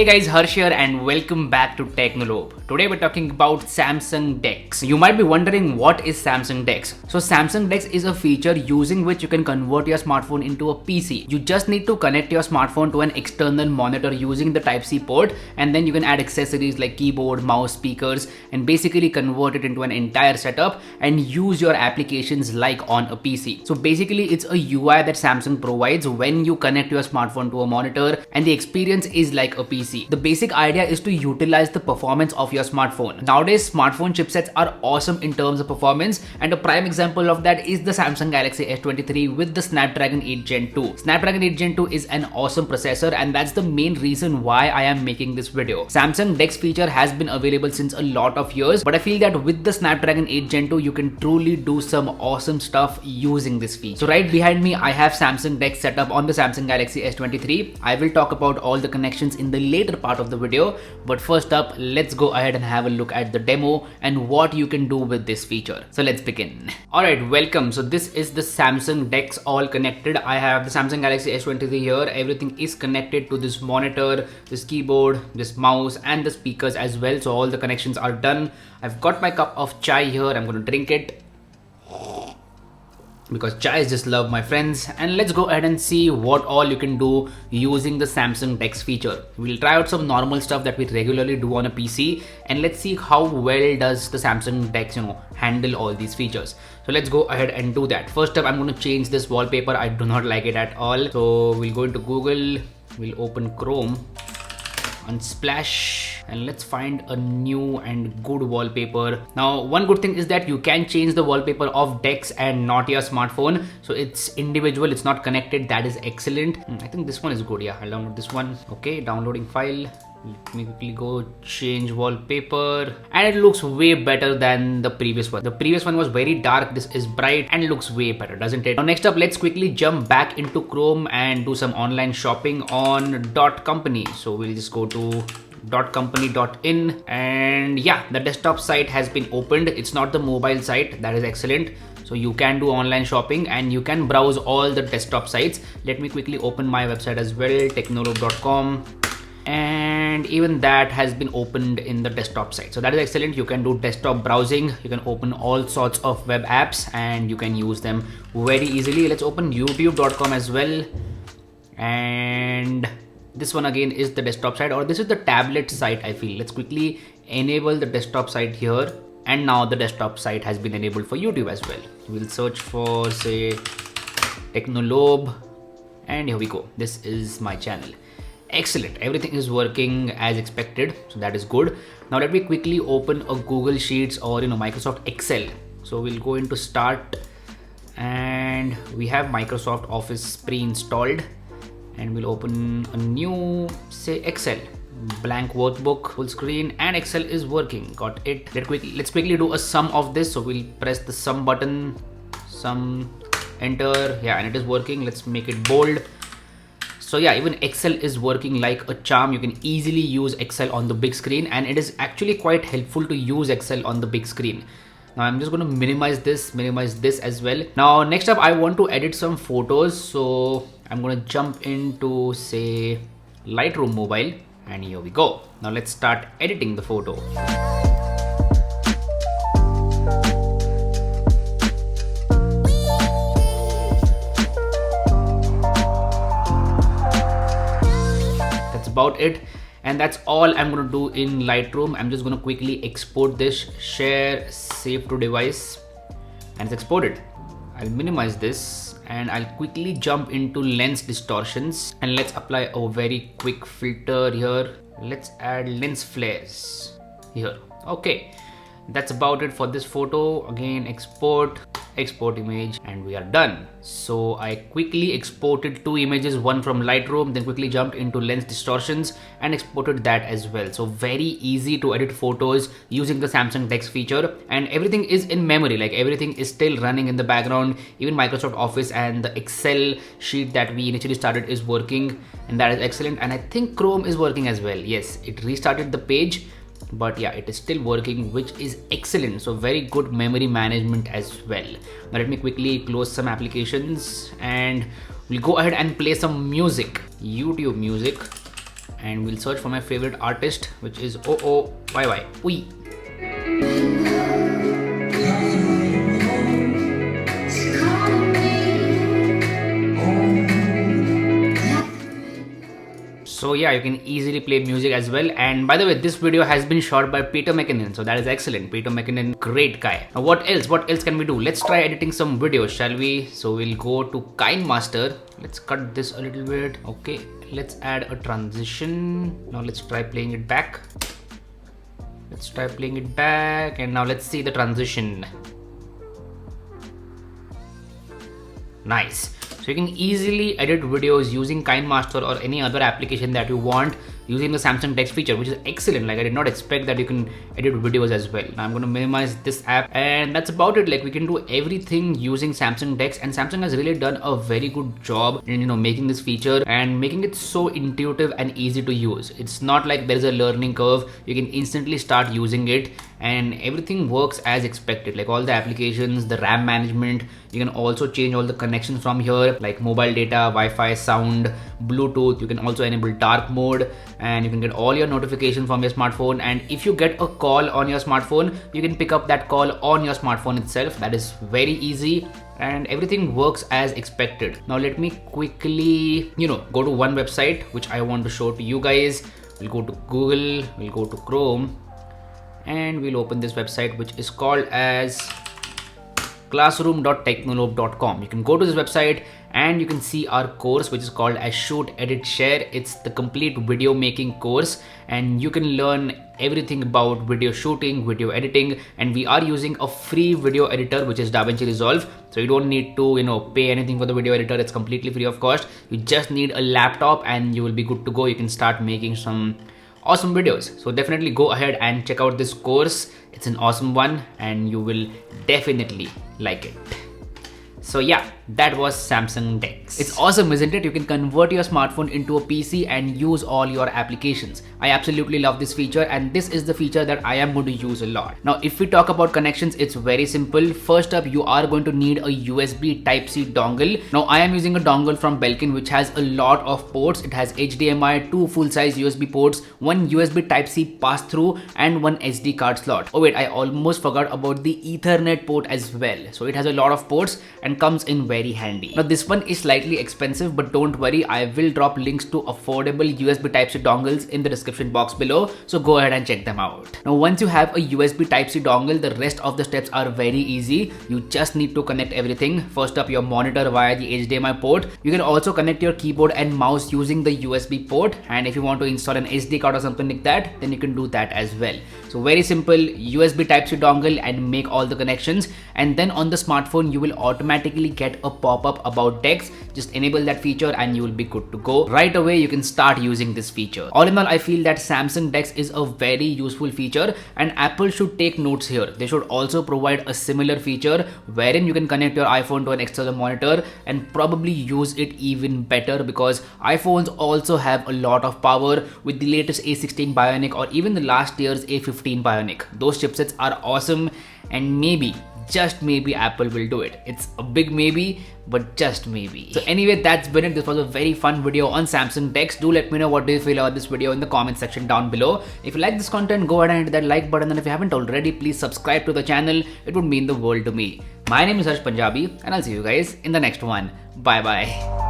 Hey guys, Harsh here and welcome back to Technolobe. Today we're talking about Samsung Dex. You might be wondering what is Samsung Dex. So Samsung Dex is a feature using which you can convert your smartphone into a PC. You just need to connect your smartphone to an external monitor using the Type-C port, and then you can add accessories like keyboard, mouse, speakers, and basically convert it into an entire setup and use your applications like on a PC. So basically it's a UI that Samsung provides when you connect your smartphone to a monitor, and the experience is like a PC. The basic idea is to utilize the performance of your smartphone. Nowadays, smartphone chipsets are awesome in terms of performance, and a prime example of that is the Samsung Galaxy S23 with the Snapdragon 8 Gen 2. Snapdragon 8 Gen 2 is an awesome processor, and that's the main reason why I am making this video. Samsung Dex feature has been available since a lot of years, but I feel that with the Snapdragon 8 Gen 2, you can truly do some awesome stuff using this feature. So right behind me, I have Samsung Dex set up on the Samsung Galaxy S23. I will talk about all the connections in the later part of the video, but first up, let's go ahead and have a look at the demo and what you can do with this feature. So let's begin. Alright, welcome. So this is the Samsung Dex all connected. I have the Samsung Galaxy S23 here. Everything is connected to this monitor, this keyboard, this mouse, and the speakers as well. So all the connections are done. I've got my cup of chai here. I'm going to drink it because chai is just love, my friends. And let's go ahead and see what all you can do using the Samsung Dex feature. We'll try out some normal stuff that we regularly do on a PC, and let's see how well does the Samsung Dex handle all these features. So let's go ahead and do that. First up, I'm going to change this wallpaper. I do not like it at all. So we'll go into Google, we'll open Chrome, Unsplash, and let's find a new and good wallpaper. Now, one good thing is that you can change the wallpaper of Dex and not your smartphone. So it's individual, it's not connected. That is excellent. I think this one is good. Yeah, I'll download this one. Okay, downloading file. Let me quickly go change wallpaper, and it looks way better than the previous one. The previous one was very dark. This is bright and looks way better, doesn't it? Now next up, let's quickly jump back into Chrome and do some online shopping on .company. So we'll just go to .company.in, and yeah, the desktop site has been opened. It's not the mobile site. That is excellent. So you can do online shopping and you can browse all the desktop sites. Let me quickly open my website as well, technolobe.com. And even that has been opened in the desktop site. So that is excellent. You can do desktop browsing. You can open all sorts of web apps and you can use them very easily. Let's open youtube.com as well. And this one again is the desktop site, or this is the tablet site, I feel. Let's quickly enable the desktop site here. And now the desktop site has been enabled for YouTube as well. We'll search for, say, Technolobe, and here we go. This is my channel. Excellent. Everything is working as expected, so that is good. Now let me quickly open a Google Sheets or Microsoft Excel. So we'll go into Start, and we have Microsoft Office pre-installed, and we'll open a new, say, Excel. Blank workbook, full screen, and Excel is working. Got it. Let's quickly do a sum of this. So we'll press the sum button, sum, enter. Yeah, and it is working. Let's make it bold. So yeah, even Excel is working like a charm. You can easily use Excel on the big screen, and it is actually quite helpful to use Excel on the big screen. Now I'm just going to minimize this as well. Now next up, I want to edit some photos. So I'm going to jump into, say, Lightroom Mobile, and here we go. Now let's start editing the photo. About it, and that's all I'm going to do in Lightroom. I'm just going to quickly export this, share, save to device, and it's exported. I'll minimize this and I'll quickly jump into lens distortions, and let's apply a very quick filter here. Let's add lens flares here. Okay, that's about it for this photo. Again, export image, and we are done. So I quickly exported two images, one from Lightroom, then quickly jumped into lens distortions and exported that as well. So very easy to edit photos using the Samsung Dex feature, and everything is in memory, like everything is still running in the background. Even Microsoft Office and the Excel sheet that we initially started is working, and that is excellent. And I think Chrome is working as well. Yes, it restarted the page, but yeah, it is still working, which is excellent. So very good memory management as well. Now let me quickly close some applications, and we'll go ahead and play some music, YouTube music, and we'll search for my favorite artist, which is OOYY. Oi. So yeah, you can easily play music as well. And by the way, this video has been shot by Peter McKinnon, so that is excellent. Peter McKinnon, great guy. Now what else? What else can we do? Let's try editing some videos, shall we? So we'll go to KineMaster. Let's cut this a little bit. Okay, let's add a transition. Now let's try playing it back. Let's try playing it back, and now let's see the transition. Nice. So you can easily edit videos using KineMaster or any other application that you want using the Samsung Dex feature, which is excellent. Like, I did not expect that you can edit videos as well. Now I'm going to minimize this app, and that's about it. Like, we can do everything using Samsung Dex, and Samsung has really done a very good job in making this feature and making it so intuitive and easy to use. It's not like there's a learning curve. You can instantly start using it, and everything works as expected. Like, all the applications, the RAM management, you can also change all the connections from here, like mobile data, Wi-Fi, sound, Bluetooth. You can also enable dark mode, and you can get all your notifications from your smartphone. And if you get a call on your smartphone, you can pick up that call on your smartphone itself. That is very easy, and everything works as expected. Now let me quickly go to one website which I want to show to you guys. We'll go to Google, we'll go to Chrome, and we'll open this website, which is called as classroom.technolobe.com. You can go to this website and you can see our course, which is called as Shoot, Edit, Share. It's the complete video making course, and you can learn everything about video shooting, video editing, and we are using a free video editor, which is DaVinci Resolve. So you don't need to pay anything for the video editor. It's completely free of cost. You just need a laptop and you will be good to go. You can start making some awesome videos. So definitely go ahead and check out this course. It's an awesome one and you will definitely like it. So yeah, that was Samsung Dex. It's awesome, isn't it? You can convert your smartphone into a PC and use all your applications. I absolutely love this feature, and this is the feature that I am going to use a lot. Now, if we talk about connections, it's very simple. First up, you are going to need a USB Type-C dongle. Now, I am using a dongle from Belkin, which has a lot of ports. It has HDMI, 2 full-size USB ports, 1 USB Type-C pass-through, and 1 SD card slot. Oh wait, I almost forgot about the Ethernet port as well. So it has a lot of ports and comes in very handy. Now this one is slightly expensive, but don't worry, I will drop links to affordable USB Type-C dongles in the description box below, so go ahead and check them out. Now once you have a USB Type-C dongle, the rest of the steps are very easy. You just need to connect everything. First up, your monitor via the HDMI port. You can also connect your keyboard and mouse using the USB port, and if you want to install an SD card or something like that, then you can do that as well. So very simple, USB Type-C dongle and make all the connections, and then on the smartphone you will automatically get a pop-up about Dex. Just enable that feature and you will be good to go. Right away you can start using this feature. All in all, I feel that Samsung Dex is a very useful feature, and Apple should take notes here. They should also provide a similar feature wherein you can connect your iPhone to an external monitor and probably use it even better, because iPhones also have a lot of power with the latest A16 Bionic or even the last year's A15 Bionic. Those chipsets are awesome, and maybe, just maybe, Apple will do it. It's a big maybe, but just maybe. So anyway, that's been it. This was a very fun video on Samsung Dex. Do let me know what do you feel about this video in the comment section down below. If you like this content, go ahead and hit that like button, and if you haven't already, please subscribe to the channel. It would mean the world to me. My name is Harsh Punjabi, and I'll see you guys in the next one. Bye bye.